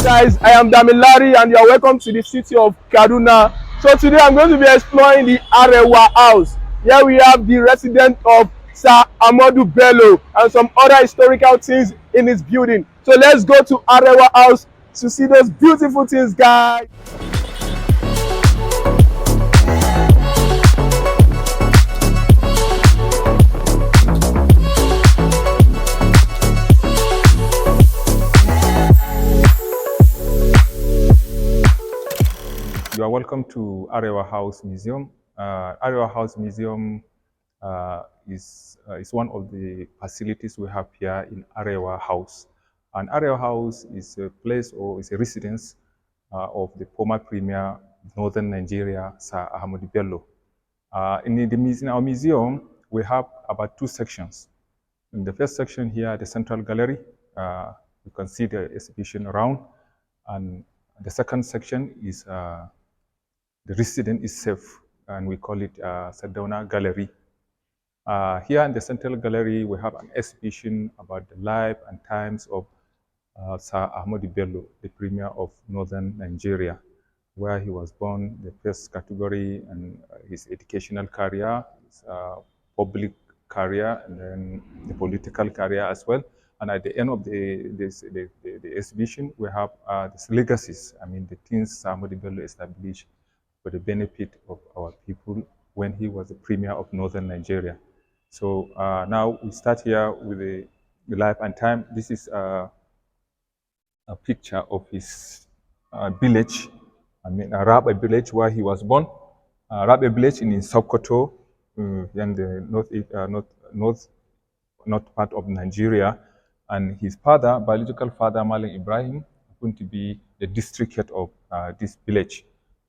Guys, I am Damilari and you are welcome to the city of Kaduna. So today I'm going to be exploring the Arewa House. Here we have the residence of Sir Ahmadu Bello and some other historical things in his building. So let's go to Arewa House to see those beautiful things, guys. You are welcome to Arewa House Museum. Arewa House Museum is one of the facilities we have here in Arewa House. And Arewa House is a place or is a residence of the former Premier of Northern Nigeria, Sir Ahmadu Bello. In our museum, we have about two sections. In the first section here, the central gallery, you can see the exhibition around. And the second section is the residence itself, and we call it Kaduna Gallery. Here in the Central Gallery, we have an exhibition about the life and times of Sir Ahmadu Bello, the Premier of Northern Nigeria, where he was born, the first category, and his educational career, his public career, and then the political career as well. And at the end of the exhibition, we have these legacies. I mean, the things Sir Ahmadu Bello established for the benefit of our people when he was the Premier of Northern Nigeria. So now we start here with the life and time. This is a picture of his village, I mean Arewa village where he was born. Arewa village in Sokoto, in the north part of Nigeria. And his father, biological father, Malam Ibrahim, going to be the district head of this village.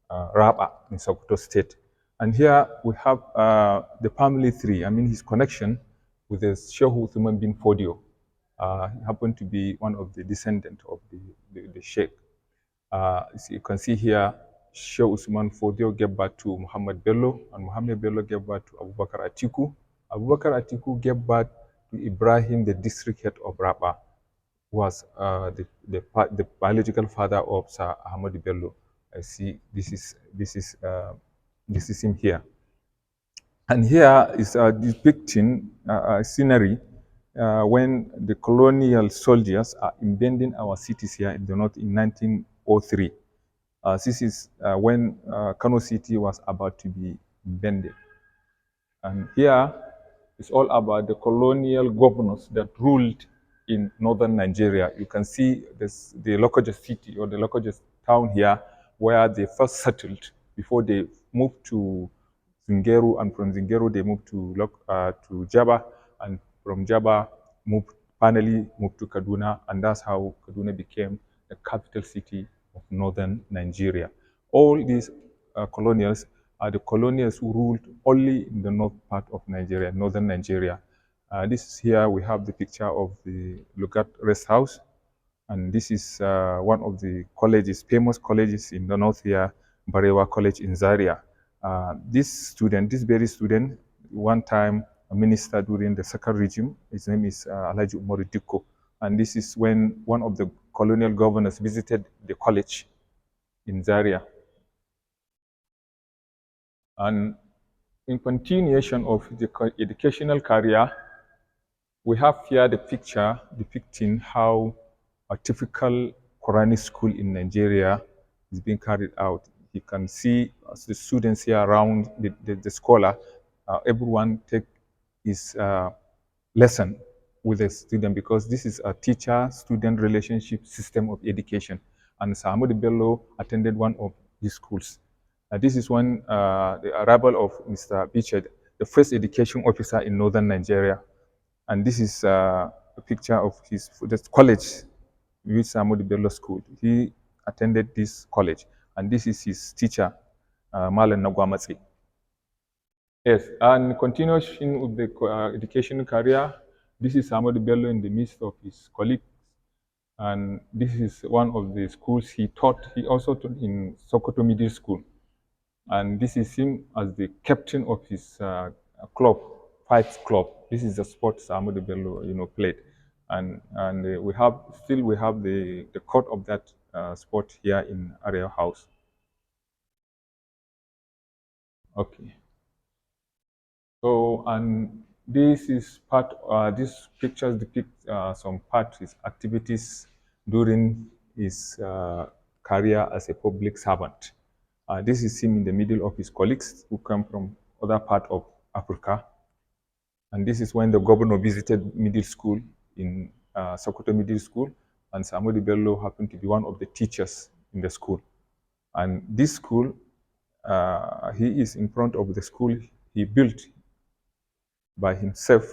Raba in Sokoto State. And here we have the family tree, I mean his connection with the Shehu Uthman bin Fodio. He happened to be one of the descendants of the Sheikh. So you can see here, Sheikh Uthman Fodio gave birth to Muhammad Bello, and Muhammad Bello gave birth to Abu Bakr Atiku. Abu Bakr Atiku gave birth to Ibrahim, the district head of Raba, who was the biological father of Sir Ahmadu Bello. I see this is him here, and here is depicting a scenery when the colonial soldiers are invading our cities here in the north in 1903. This is when Kano City was about to be invaded, and here is all about the colonial governors that ruled in northern Nigeria. You can see this, the Lokoja city or the Lokoja town here, where they first settled before they moved to Zingeru, and from Zingeru they moved to Jaba, and from Jaba finally moved to Kaduna, and that's how Kaduna became the capital city of northern Nigeria. All these colonials are the colonials who ruled only in the north part of Nigeria, northern Nigeria. This is here we have the picture of the Lugat Rest House. And this is one of the colleges, famous colleges in the north here, Arewa College in Zaria. This very student, one time a minister during the second regime, his name is Alhaji Umaru Dikko. And this is when one of the colonial governors visited the college in Zaria. And in continuation of the educational career, we have here the picture depicting how a typical Quranic school in Nigeria is being carried out. You can see the students here around the scholar. Everyone take his lesson with the student, because this is a teacher-student relationship system of education. And Sir Ahmadu Bello attended one of these schools. This is when the arrival of Mr. Bichet, the first education officer in northern Nigeria. And this is a picture of the college, which Ahmodu Bello School. He attended this college, and this is his teacher, Malam Nagwamatsi. Yes, and continuation with the education career, this is Ahmodu Bello in the midst of his colleagues. And this is one of the schools he taught. He also taught in Sokoto Middle School. And this is him as the captain of his club, fights club. This is the sport Sir Ahmadu Bello, played. And we have the court of that sport here in Arewa House. Okay. So, and this is part, these pictures depict some part his activities during his career as a public servant. This is him in the middle of his colleagues who come from other part of Africa. And this is when the governor visited middle school in Sokoto Middle School, and Sir Ahmadu Bello happened to be one of the teachers in the school. And this school, he is in front of the school he built by himself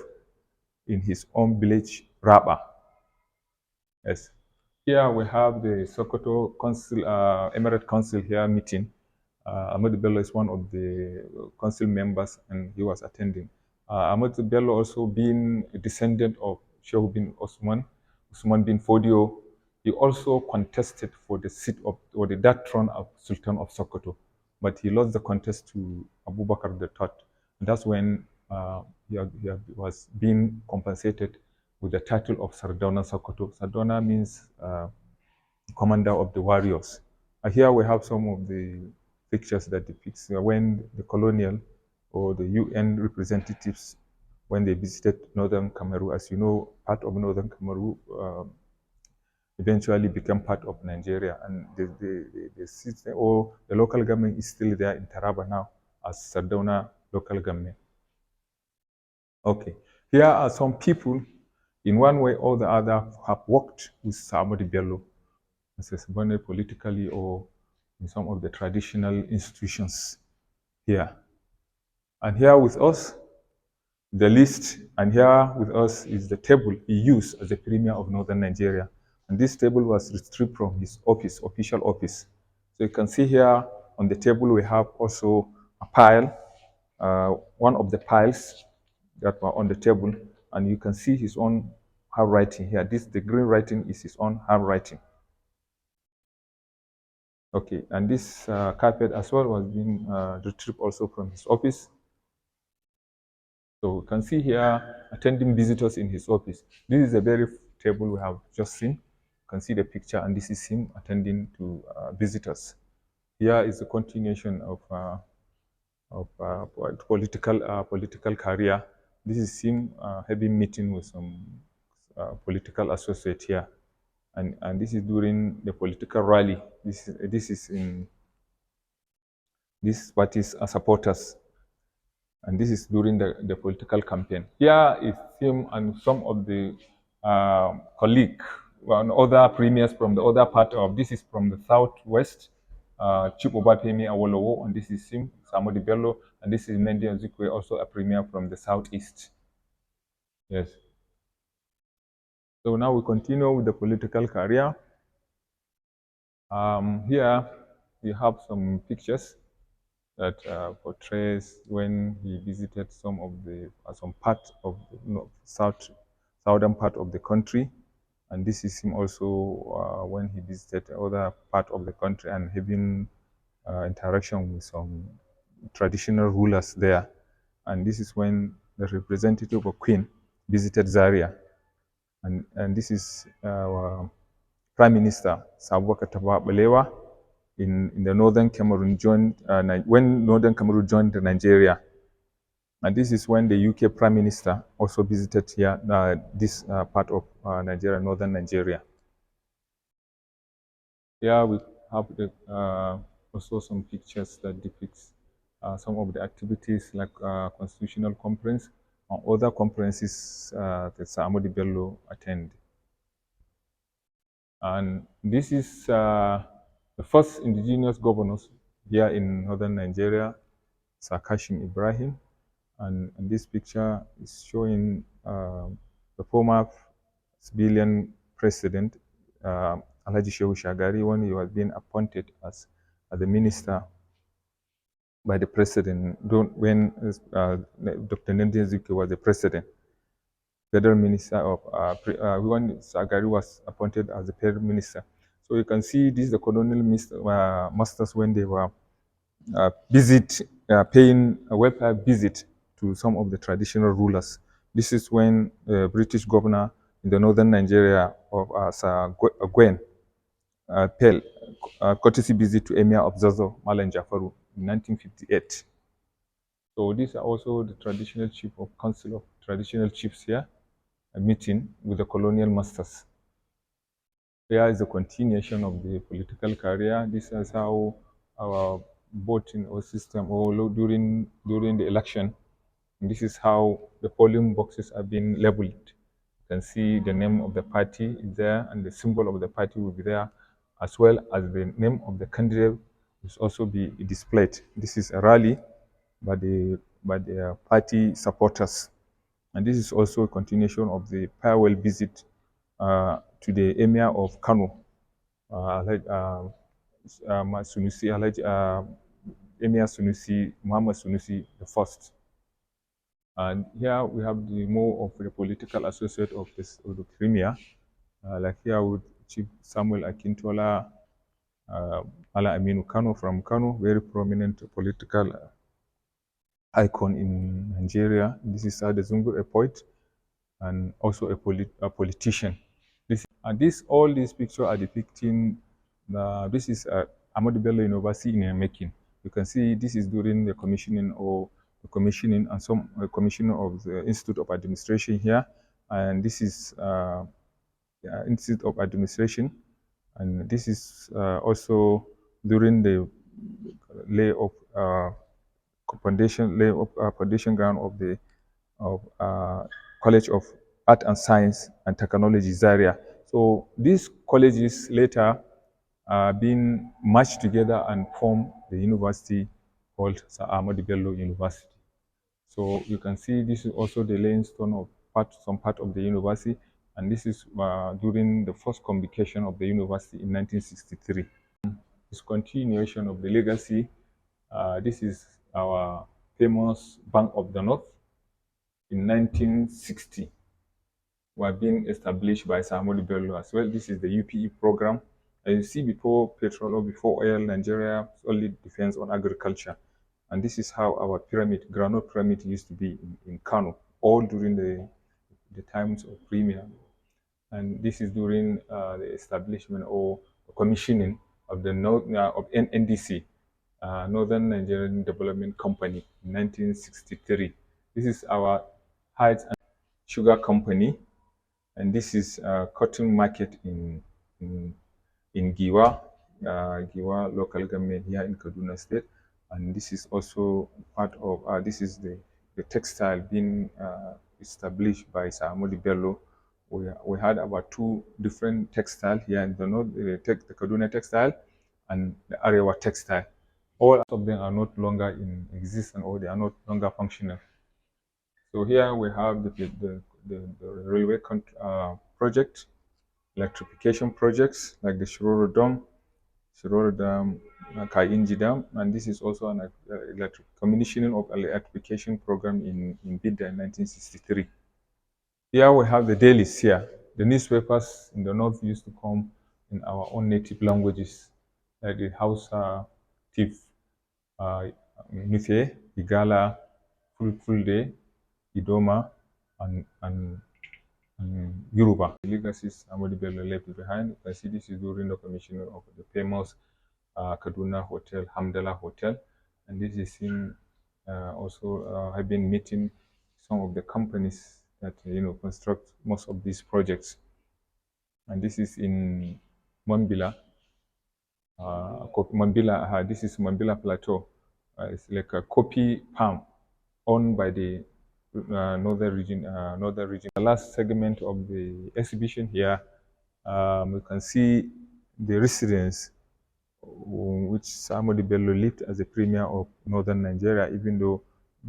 in his own village, Raba. Yes. Here we have the Sokoto Council, Emirate Council here meeting. Ahmodu Bello is one of the council members, and he was attending. Ahmodu Bello also being a descendant of Shehu bin Usman bin Fodio. He also contested for the seat of, or the that throne of Sultan of Sokoto, but he lost the contest to Abubakar III. And that's when he was being compensated with the title of Sardauna Sokoto. Sardauna means commander of the warriors. Here we have some of the pictures that depicts when the colonial or the UN representatives, when they visited northern Cameroon. As you know, part of northern Cameroon eventually became part of Nigeria, and the system or the local government is still there in Taraba now as Sardauna local government. Okay, here are some people in one way or the other have worked with Sir Ahmadu Bello, as politically or in some of the traditional institutions here. And here with us, the list, and here with us is the table he used as the Premier of Northern Nigeria. And this table was retrieved from his office, official office. So you can see here on the table we have also a pile, one of the piles that were on the table, and you can see his own handwriting here. The green writing is his own handwriting. Okay, and this carpet as well was being retrieved also from his office. So you can see here attending visitors in his office. This is the very table we have just seen. You can see the picture, and this is him attending to visitors. Here is the continuation of political career. This is him having meeting with some political associate here, and this is during the political rally. This is in this party's supporters, and this is during the political campaign. Here is him and some of the colleague, other premiers from the other part of, this is from the southwest, Chief Obafemi Awolowo, and this is him, Sir Ahmadu Bello, and this is Nnamdi Azikiwe, also a premier from the southeast. Yes. So now we continue with the political career. Here we have some pictures that portrays when he visited some part of the southern part of the country, and this is him also when he visited other part of the country and having interaction with some traditional rulers there. And this is when the representative of Queen visited Zaria, and this is our Prime Minister Sir Abubakar Tafawa Balewa in the northern Cameroon when northern Cameroon joined Nigeria. And this is when the UK Prime Minister also visited here, this part of Nigeria, northern Nigeria. Here we have also some pictures that depicts some of the activities like Constitutional Conference and other conferences that Sir Ahmadu Bello attended. And this is the first indigenous governors here in northern Nigeria, Sir Kashim Ibrahim. And this picture is showing the former civilian president, Alhaji Shehu Shagari, when he was being appointed as the minister by the president, when Dr. Nnamdi Azikiwe was the president. federal minister of when Sagari was appointed as the federal minister. So you can see this is the colonial masters when they were paying a welfare visit to some of the traditional rulers. This is when British governor in the northern Nigeria of Sir Gwen paid courtesy visit to Emir of Zazzau, Malam Jafaru, in 1958. So these are also the traditional chief of council of traditional chiefs here, a meeting with the colonial masters. Here is the continuation of the political career. This is how our voting or system or during the election. And this is how the polling boxes are being labeled. You can see the name of the party is there and the symbol of the party will be there, as well as the name of the candidate will also be displayed. This is a rally by the party supporters. And this is also a continuation of the farewell visit to the Emir of Kano, Sunusi, Emir Sunusi, Muhammad Sunusi the first. And here we have the more of the political associate of the Premier, like here with Chief Samuel Akintola, Ala Aminu Kano from Kano, very prominent political icon in Nigeria. This is Sade Zungur, a poet, and also a politician. All these pictures are depicting this is Ahmadu Bello University in a making. You can see this is during the commissioning and some commissioning of the Institute of Administration here, and this is Institute of Administration, and this is also during the lay of foundation ground of the College of Art and Science and Technology Zaria. So these colleges later been merged together and form the university called Sir Ahmadu Bello University. So you can see this is also the laying stone of some part of the university, and this is during the first convocation of the university in 1963. This continuation of the legacy. This is our famous Bank of the North in 1960. Were being established by Sir Ahmadu Bello as well. This is the UPE program. As you see, before petrol or before oil, Nigeria only depends on agriculture. And this is how our groundnut pyramid used to be in Kano, all during the times of Premier. And this is during the establishment or commissioning of the of NNDC, Northern Nigerian Development Company, in 1963. This is our Heights and Sugar Company, and this is cotton market in Giwa, Giwa local government here in Kaduna State, and this is also part of this is the textile being established by Sir Ahmadu Bello. We had about two different textile here in the north, the Kaduna textile and the Arewa textile. All of them are not longer in existence or they are not longer functional. So here we have the railway project, electrification projects like the Shiroro Dam, Kainji Dam, and this is also an commissioning of electrification program in Bidda in 1963. Here we have the dailies here. The newspapers in the north used to come in our own native languages, like the Hausa, Tif, Nufe, Igala, Fulfulde, Idoma, and Yoruba. The legacies Ahmadu Bello left behind. You can see this is during the commissioning of the famous Kaduna Hotel, Hamdallah Hotel, and this is in also have been meeting some of the companies that construct most of these projects. And this is in Mambila. This is Mambila Plateau. It's like a coffee farm owned by the northern region. The last segment of the exhibition here, you can see the residence which Ahmadu Bello lived as a premier of northern Nigeria. Even though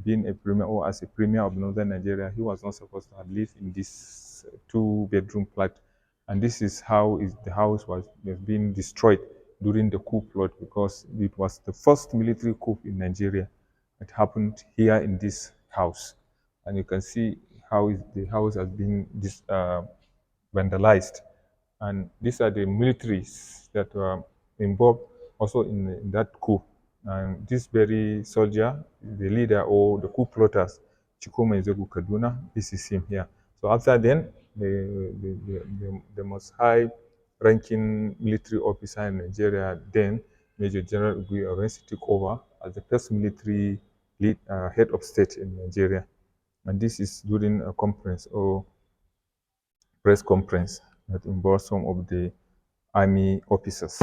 being a premier or as a premier of northern Nigeria, he was not supposed to have lived in this two-bedroom flat. And this is how the house was being destroyed during the coup plot, because it was the first military coup in Nigeria. It happened here in this house. And you can see how the house has been vandalized. And these are the militaries that were involved also in that coup. And this very soldier, the leader or the coup plotters, Chikuma Ezegu Kaduna, this is him here. So after then, the most high ranking military officer in Nigeria, then Major General Ugui Orensi, took over as the first military head of state in Nigeria. And this is during a conference or press conference that involves some of the army officers.